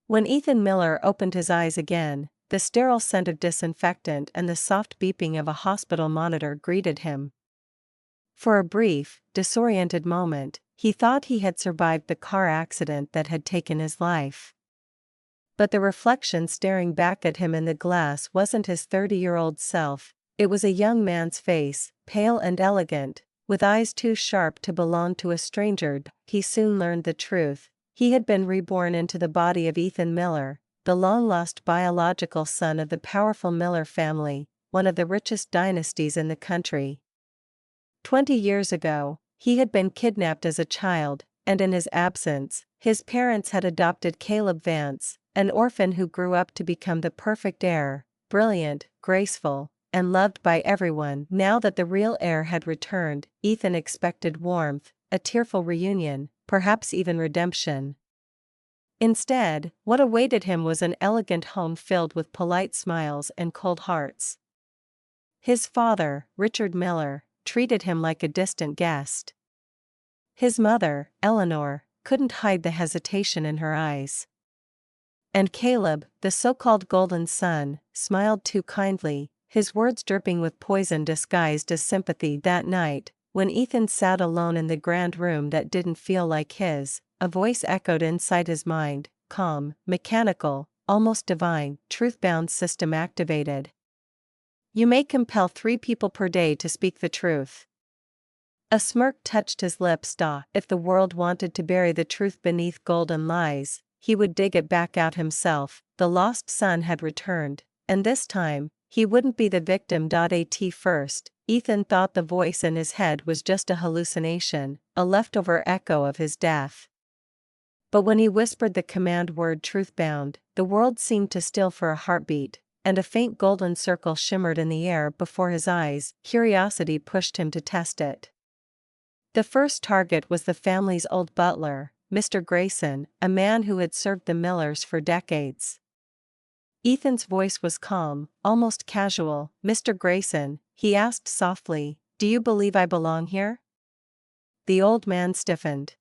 When Ethan Miller opened his eyes again, the sterile scent of disinfectant and the soft beeping of a hospital monitor greeted him. For a brief, disoriented moment, he thought he had survived the car accident that had taken his life. But the reflection staring back at him in the glass wasn't his 30-year-old self, it was a young man's face, pale and elegant, with eyes too sharp to belong to a stranger. He soon learned the truth. He had been reborn into the body of Ethan Miller, the long-lost biological son of the powerful Miller family, one of the richest dynasties in the country. 20 years ago, he had been kidnapped as a child, and in his absence, his parents had adopted Caleb Vance, an orphan who grew up to become the perfect heir, brilliant, graceful, and loved by everyone. Now that the real heir had returned, Ethan expected warmth, a tearful reunion, perhaps even redemption. Instead, what awaited him was an elegant home filled with polite smiles and cold hearts. His father, Richard Miller, treated him like a distant guest. His mother, Eleanor, couldn't hide the hesitation in her eyes. And Caleb, the so-called golden son, smiled too kindly, his words dripping with poison disguised as sympathy. That night, when Ethan sat alone in the grand room that didn't feel like his, a voice echoed inside his mind, calm, mechanical, almost divine, truth-bound system activated. You may compel 3 people per day to speak the truth. A smirk touched his lips. If the world wanted to bury the truth beneath golden lies, he would dig it back out himself. The lost son had returned, and this time, he wouldn't be the victim. At first, Ethan thought the voice in his head was just a hallucination, a leftover echo of his death. But when he whispered the command word truth-bound, the world seemed to still for a heartbeat, and a faint golden circle shimmered in the air before his eyes. Curiosity pushed him to test it. The first target was the family's old butler, Mr. Grayson, a man who had served the Millers for decades. Ethan's voice was calm, almost casual. "Mr. Grayson," he asked softly, "do you believe I belong here?" The old man stiffened.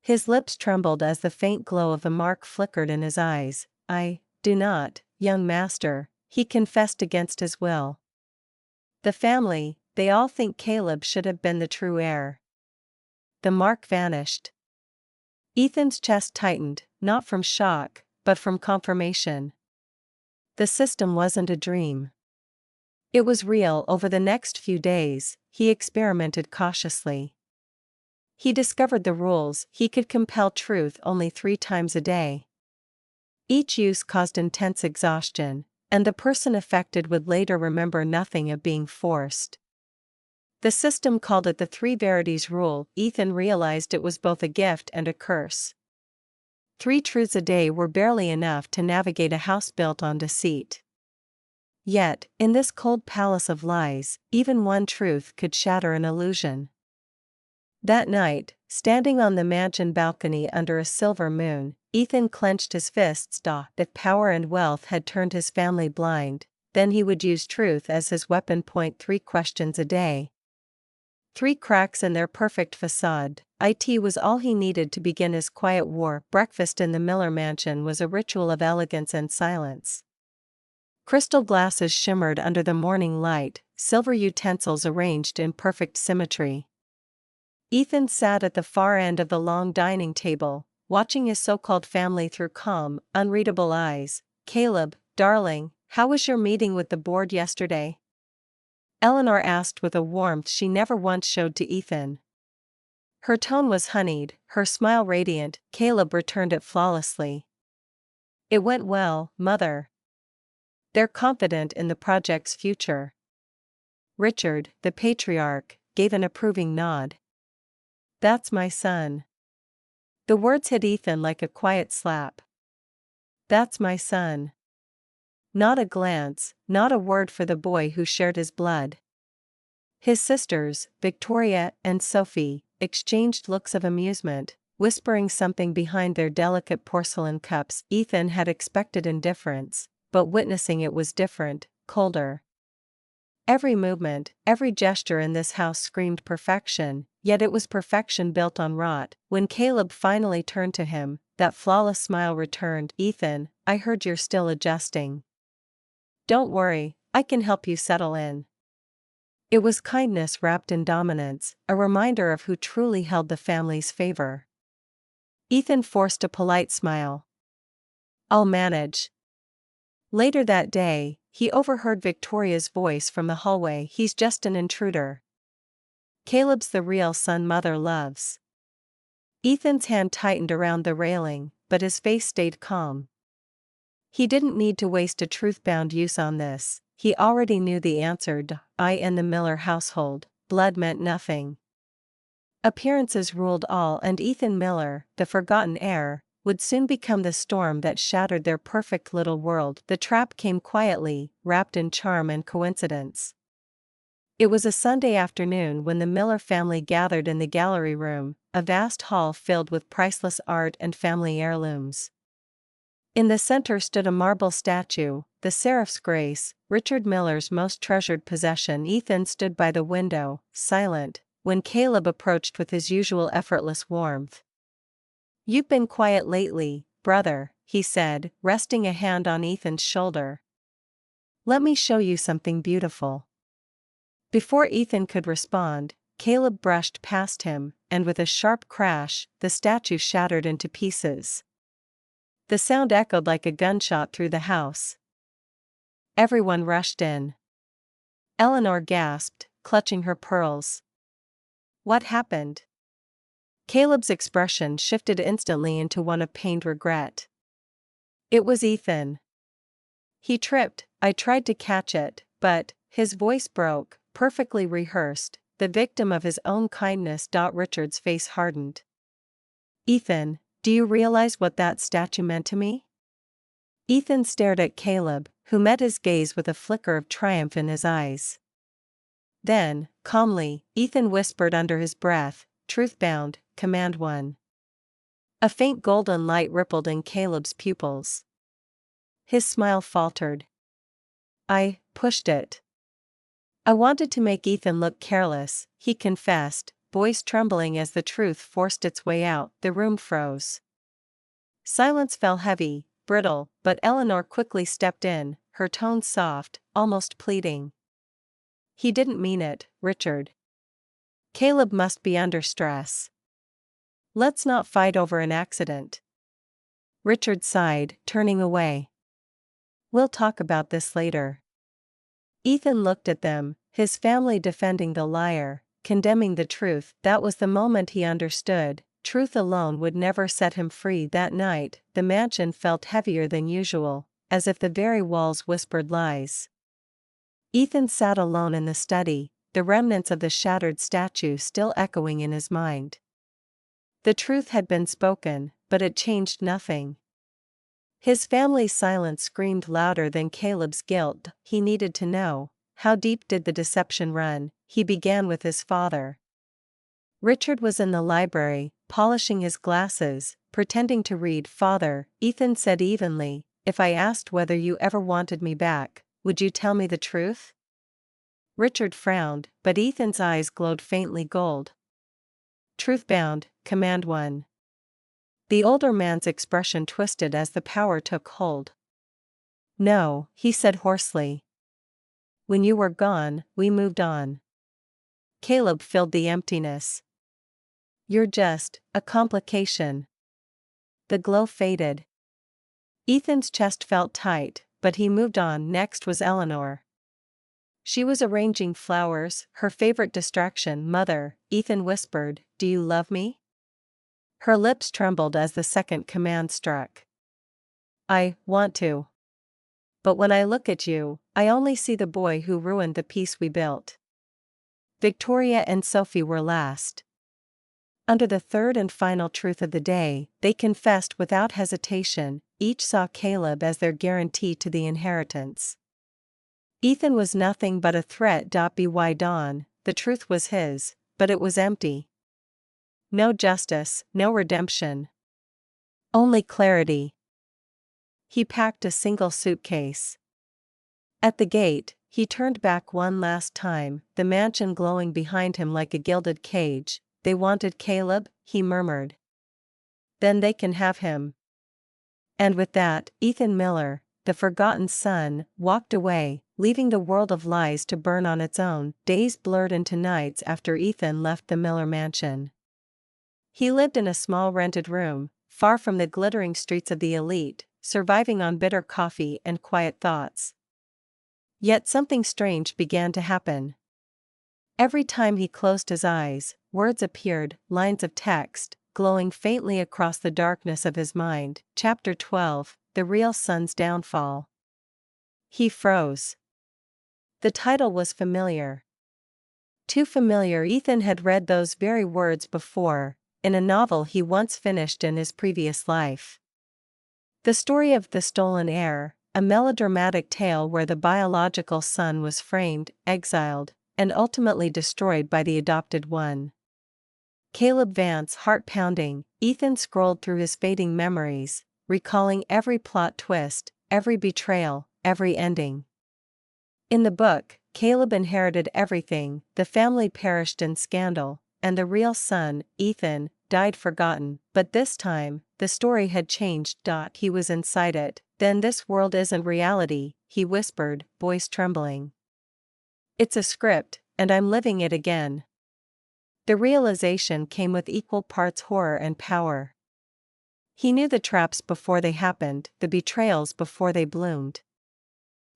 His lips trembled as the faint glow of a mark flickered in his eyes. "I do not, young master," he confessed against his will. "The family, they all think Caleb should have been the true heir." The mark vanished. Ethan's chest tightened, not from shock, but from confirmation. The system wasn't a dream. It was real. Over the next few days, he experimented cautiously. He discovered the rules. He could compel truth only 3 times a day. Each use caused intense exhaustion, and the person affected would later remember nothing of being forced. The system called it the 3 verities rule. Ethan realized it was both a gift and a curse. 3 truths a day were barely enough to navigate a house built on deceit. Yet, in this cold palace of lies, even one truth could shatter an illusion. That night, standing on the mansion balcony under a silver moon, Ethan clenched his fists. If power and wealth had turned his family blind, then he would use truth as his weapon. 3 questions a day. 3 cracks in their perfect facade. It was all he needed to begin his quiet war. Breakfast in the Miller mansion was a ritual of elegance and silence. Crystal glasses shimmered under the morning light, silver utensils arranged in perfect symmetry. Ethan sat at the far end of the long dining table, watching his so-called family through calm, unreadable eyes. "Caleb, darling, how was your meeting with the board yesterday?" Eleanor asked with a warmth she never once showed to Ethan. Her tone was honeyed, her smile radiant. Caleb returned it flawlessly. "It went well, Mother. They're confident in the project's future." Richard, the patriarch, gave an approving nod. "That's my son." The words hit Ethan like a quiet slap. "That's my son." Not a glance, not a word for the boy who shared his blood. His sisters, Victoria and Sophie, exchanged looks of amusement, whispering something behind their delicate porcelain cups. Ethan had expected indifference, but witnessing it was different, colder. Every movement, every gesture in this house screamed perfection, yet it was perfection built on rot. When Caleb finally turned to him, that flawless smile returned. "Ethan, I heard you're still adjusting. Don't worry, I can help you settle in." It was kindness wrapped in dominance, a reminder of who truly held the family's favor. Ethan forced a polite smile. "I'll manage." Later that day, he overheard Victoria's voice from the hallway. "He's just an intruder. Caleb's the real son mother loves." Ethan's hand tightened around the railing, but his face stayed calm. He didn't need to waste a truth-bound use on this. He already knew the answer. I and the Miller household, blood meant nothing. Appearances ruled all, and Ethan Miller, the forgotten heir, would soon become the storm that shattered their perfect little world. The trap came quietly, wrapped in charm and coincidence. It was a Sunday afternoon when the Miller family gathered in the gallery room, a vast hall filled with priceless art and family heirlooms. In the center stood a marble statue, the Seraph's Grace, Richard Miller's most treasured possession. Ethan stood by the window, silent, when Caleb approached with his usual effortless warmth. "You've been quiet lately, brother," he said, resting a hand on Ethan's shoulder. "Let me show you something beautiful." Before Ethan could respond, Caleb brushed past him, and with a sharp crash, the statue shattered into pieces. The sound echoed like a gunshot through the house. Everyone rushed in. Eleanor gasped, clutching her pearls. "What happened?" Caleb's expression shifted instantly into one of pained regret. "It was Ethan. He tripped. I tried to catch it, but..." His voice broke, perfectly rehearsed, the victim of his own kindness. Richard's face hardened. "Ethan, do you realize what that statue meant to me?" Ethan stared at Caleb, who met his gaze with a flicker of triumph in his eyes. Then, calmly, Ethan whispered under his breath, "Truth-bound, command one." A faint golden light rippled in Caleb's pupils. His smile faltered. "I pushed it. I wanted to make Ethan look careless," he confessed, voice trembling as the truth forced its way out. The room froze. Silence fell heavy, brittle, but Eleanor quickly stepped in, her tone soft, almost pleading. "He didn't mean it, Richard. Caleb must be under stress. Let's not fight over an accident." Richard sighed, turning away. "We'll talk about this later." Ethan looked at them, his family defending the liar, condemning the truth. That was the moment he understood. Truth alone would never set him free. That night, the mansion felt heavier than usual, as if the very walls whispered lies. Ethan sat alone in the study, the remnants of the shattered statue still echoing in his mind. The truth had been spoken, but it changed nothing. His family's silence screamed louder than Caleb's guilt. He needed to know, how deep did the deception run? He began with his father. Richard was in the library, polishing his glasses, pretending to read. "Father," Ethan said evenly, "if I asked whether you ever wanted me back, would you tell me the truth?" Richard frowned, but Ethan's eyes glowed faintly gold. "Truth-bound, command one." The older man's expression twisted as the power took hold. "No," he said hoarsely. "When you were gone, we moved on." Caleb filled the emptiness. "You're just a complication." The glow faded. Ethan's chest felt tight, but he moved on. Next was Eleanor. She was arranging flowers, her favorite distraction. "Mother," Ethan whispered, "do you love me?" Her lips trembled as the second command struck. "I want to. But when I look at you, I only see the boy who ruined the peace we built." Victoria and Sophie were last. Under the third and final truth of the day, they confessed without hesitation. Each saw Caleb as their guarantee to the inheritance. Ethan was nothing but a threat. By dawn, the truth was his, but it was empty. No justice, no redemption. Only clarity. He packed a single suitcase. At the gate, he turned back one last time, the mansion glowing behind him like a gilded cage. "They wanted Caleb," he murmured. then they can have him. And with that, Ethan Miller, the forgotten son, walked away, leaving the world of lies to burn on its own. Days blurred into nights after Ethan left the Miller mansion. He lived in a small rented room, far from the glittering streets of the elite, surviving on bitter coffee and quiet thoughts. Yet something strange began to happen. Every time he closed his eyes, words appeared, lines of text, glowing faintly across the darkness of his mind. Chapter 12, The Real Son's Downfall. He froze. The title was familiar. Too familiar. Ethan had read those very words before, in a novel he once finished in his previous life. The story of The Stolen Heir, a melodramatic tale where the biological son was framed, exiled, and ultimately destroyed by the adopted one. Caleb Vance, heart pounding. Ethan scrolled through his fading memories, recalling every plot twist, every betrayal, every ending. In the book, Caleb inherited everything, the family perished in scandal, and the real son, Ethan, died forgotten. But this time, the story had changed. He was inside it. Then this world isn't reality, he whispered, voice trembling. It's a script, and I'm living it again. The realization came with equal parts horror and power. He knew the traps before they happened, the betrayals before they bloomed.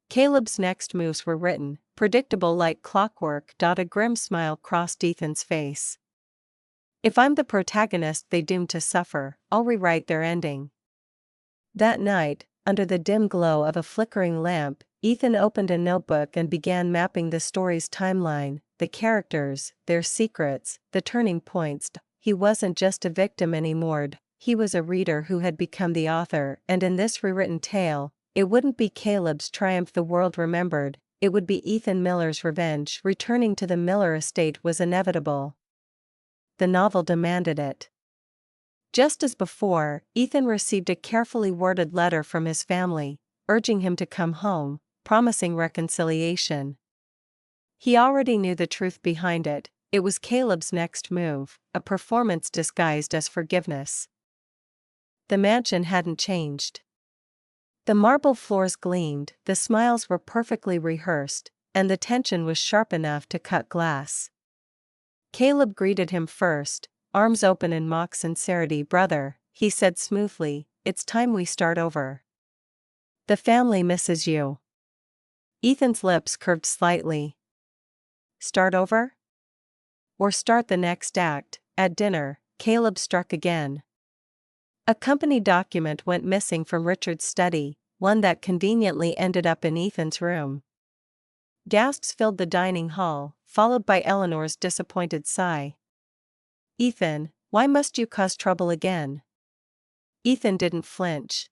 Caleb's next moves were written, predictable like clockwork. A grim smile crossed Ethan's face. If I'm the protagonist they doomed to suffer, I'll rewrite their ending. That night, under the dim glow of a flickering lamp, Ethan opened a notebook and began mapping the story's timeline, the characters, their secrets, the turning points. He wasn't just a victim anymore, he was a reader who had become the author, and in this rewritten tale, it wouldn't be Caleb's triumph the world remembered, it would be Ethan Miller's revenge. Returning to the Miller estate was inevitable. The novel demanded it. Just as before, Ethan received a carefully worded letter from his family, urging him to come home, promising reconciliation. He already knew the truth behind it. It was Caleb's next move, a performance disguised as forgiveness. The mansion hadn't changed. The marble floors gleamed, the smiles were perfectly rehearsed, and the tension was sharp enough to cut glass. Caleb greeted him first, arms open in mock sincerity. Brother, he said smoothly, it's time we start over. The family misses you. Ethan's lips curved slightly. Start over? Or start the next act? At dinner, Caleb struck again. A company document went missing from Richard's study, one that conveniently ended up in Ethan's room. Gasps filled the dining hall, followed by Eleanor's disappointed sigh. Ethan, why must you cause trouble again? Ethan didn't flinch.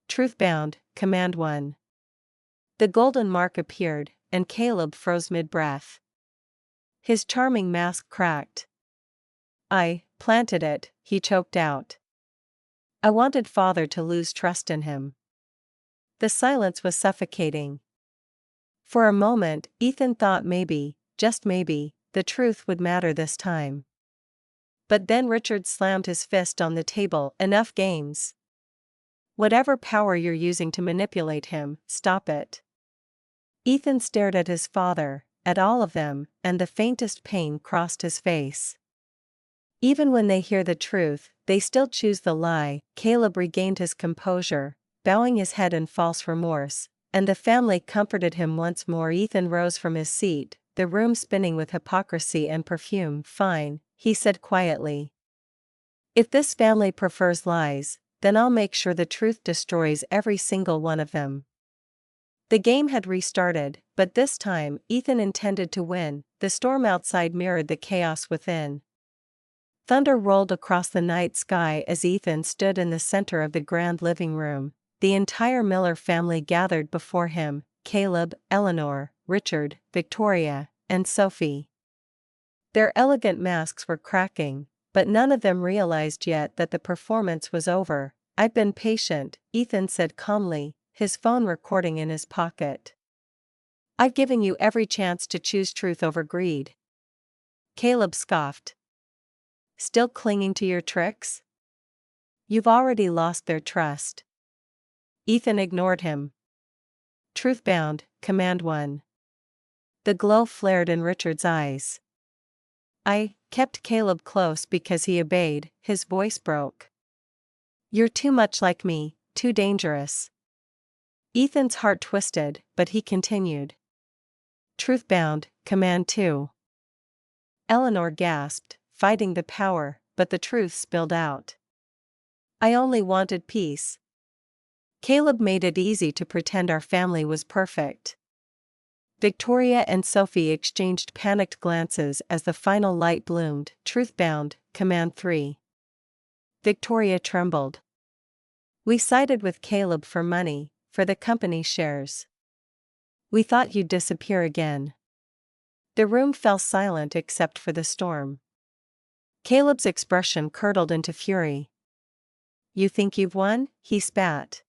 Truth-bound, command one. The golden mark appeared, and Caleb froze mid-breath. His charming mask cracked. I planted it, he choked out. I wanted father to lose trust in him. The silence was suffocating. For a moment, Ethan thought maybe, just maybe, the truth would matter this time. But then Richard slammed his fist on the table. Enough games. Whatever power you're using to manipulate him, stop it. Ethan stared at his father, at all of them, and the faintest pain crossed his face. Even when they hear the truth, they still choose the lie. Caleb regained his composure, bowing his head in false remorse, and the family comforted him once more. Ethan rose from his seat, the room spinning with hypocrisy and perfume. Fine, he said quietly. If this family prefers lies, then I'll make sure the truth destroys every single one of them. The game had restarted, but this time, Ethan intended to win. The storm outside mirrored the chaos within. Thunder rolled across the night sky as Ethan stood in the center of the grand living room. The entire Miller family gathered before him, Caleb, Eleanor, Richard, Victoria, and Sophie. Their elegant masks were cracking, but none of them realized yet that the performance was over. I've been patient, Ethan said calmly, his phone recording in his pocket. I've given you every chance to choose truth over greed. Caleb scoffed. Still clinging to your tricks? You've already lost their trust. Ethan ignored him. Truth-bound, Command 1. The glow flared in Richard's eyes. I kept Caleb close because he obeyed, his voice broke. You're too much like me, too dangerous. Ethan's heart twisted, but he continued. Truth-bound, Command 2. Eleanor gasped, fighting the power, but the truth spilled out. I only wanted peace. Caleb made it easy to pretend our family was perfect. Victoria and Sophie exchanged panicked glances as the final light bloomed. Truth-bound, Command 3. Victoria trembled. We sided with Caleb for money, for the company shares. We thought you'd disappear again. The room fell silent except for the storm. Caleb's expression curdled into fury. You think you've won? He spat.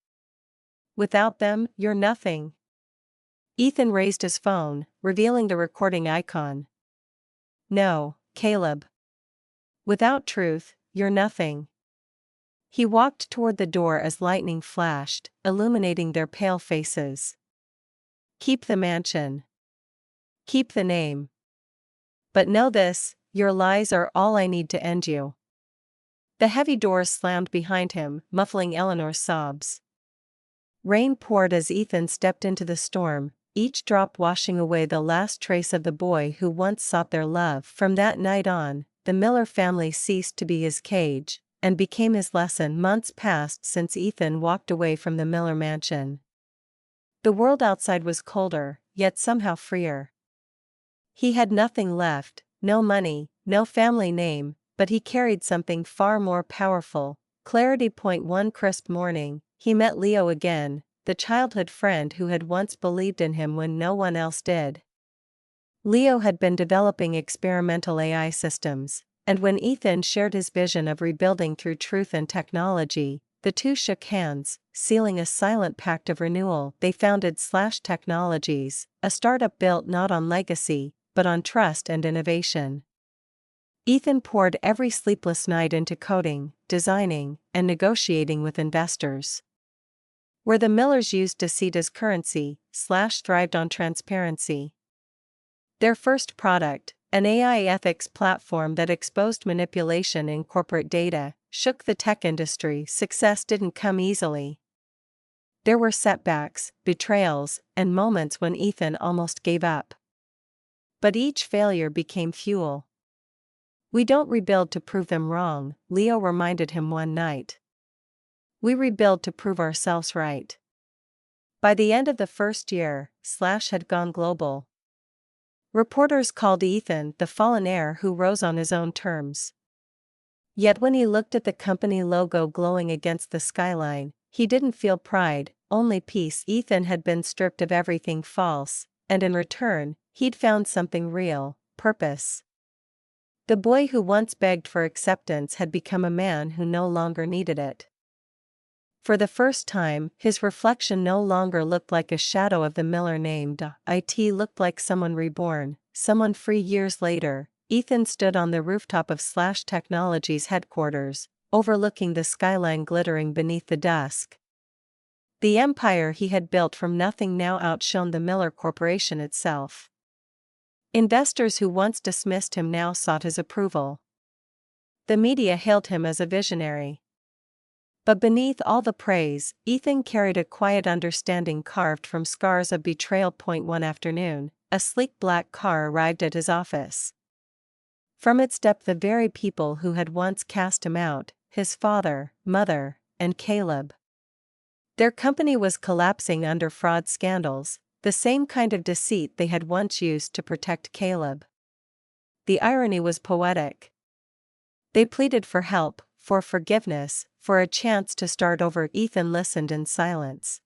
Without them, you're nothing. Ethan raised his phone, revealing the recording icon. No, Caleb. Without truth, you're nothing. He walked toward the door as lightning flashed, illuminating their pale faces. Keep the mansion. Keep the name. But know this, your lies are all I need to end you. The heavy doors slammed behind him, muffling Eleanor's sobs. Rain poured as Ethan stepped into the storm, each drop washing away the last trace of the boy who once sought their love. From that night on, the Miller family ceased to be his cage, and became his lesson. Months passed since Ethan walked away from the Miller mansion. The world outside was colder, yet somehow freer. He had nothing left, no money, no family name, but he carried something far more powerful, clarity. One crisp morning, he met Leo again, the childhood friend who had once believed in him when no one else did. Leo had been developing experimental AI systems, and when Ethan shared his vision of rebuilding through truth and technology, the two shook hands, sealing a silent pact of renewal. They founded /Technologies, a startup built not on legacy, but on trust and innovation. Ethan poured every sleepless night into coding, designing, and negotiating with investors. Where the Millers used deceit as currency, / thrived on transparency. Their first product, an AI ethics platform that exposed manipulation in corporate data, shook the tech industry. Success didn't come easily. There were setbacks, betrayals, and moments when Ethan almost gave up. But each failure became fuel. We don't rebuild to prove them wrong, Leo reminded him one night. We rebuild to prove ourselves right. By the end of the first year, / had gone global. Reporters called Ethan the fallen heir who rose on his own terms. Yet when he looked at the company logo glowing against the skyline, he didn't feel pride, only peace. Ethan had been stripped of everything false, and in return, he'd found something real, purpose. The boy who once begged for acceptance had become a man who no longer needed it. For the first time, his reflection no longer looked like a shadow of the Miller name. It looked like someone reborn, someone free. Years later, Ethan stood on the rooftop of / Technologies headquarters, overlooking the skyline glittering beneath the dusk. The empire he had built from nothing now outshone the Miller Corporation itself. Investors who once dismissed him now sought his approval. The media hailed him as a visionary. But beneath all the praise, Ethan carried a quiet understanding carved from scars of betrayal. One afternoon, a sleek black car arrived at his office. From its depth, the very people who had once cast him out, his father, mother, and Caleb. Their company was collapsing under fraud scandals, the same kind of deceit they had once used to protect Caleb. The irony was poetic. They pleaded for help, for forgiveness, for a chance to start over. Ethan listened in silence.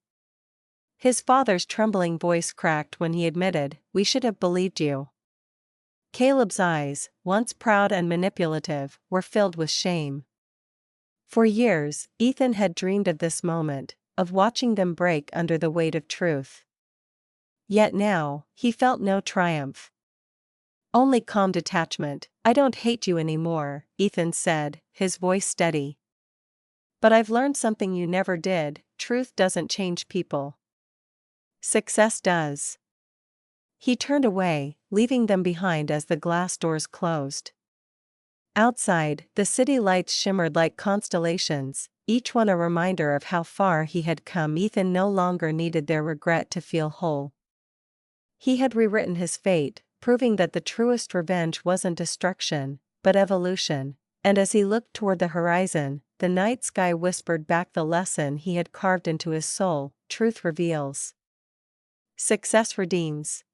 His father's trembling voice cracked when he admitted, "We should have believed you." Caleb's eyes, once proud and manipulative, were filled with shame. For years, Ethan had dreamed of this moment, of watching them break under the weight of truth. Yet now, he felt no triumph. Only calm detachment. "I don't hate you anymore," Ethan said, his voice steady. But I've learned something you never did: truth doesn't change people. Success does. He turned away, leaving them behind as the glass doors closed. Outside, the city lights shimmered like constellations, each one a reminder of how far he had come. Ethan no longer needed their regret to feel whole. He had rewritten his fate, proving that the truest revenge wasn't destruction, but evolution, and as he looked toward the horizon, the night sky whispered back the lesson he had carved into his soul: truth reveals. Success redeems.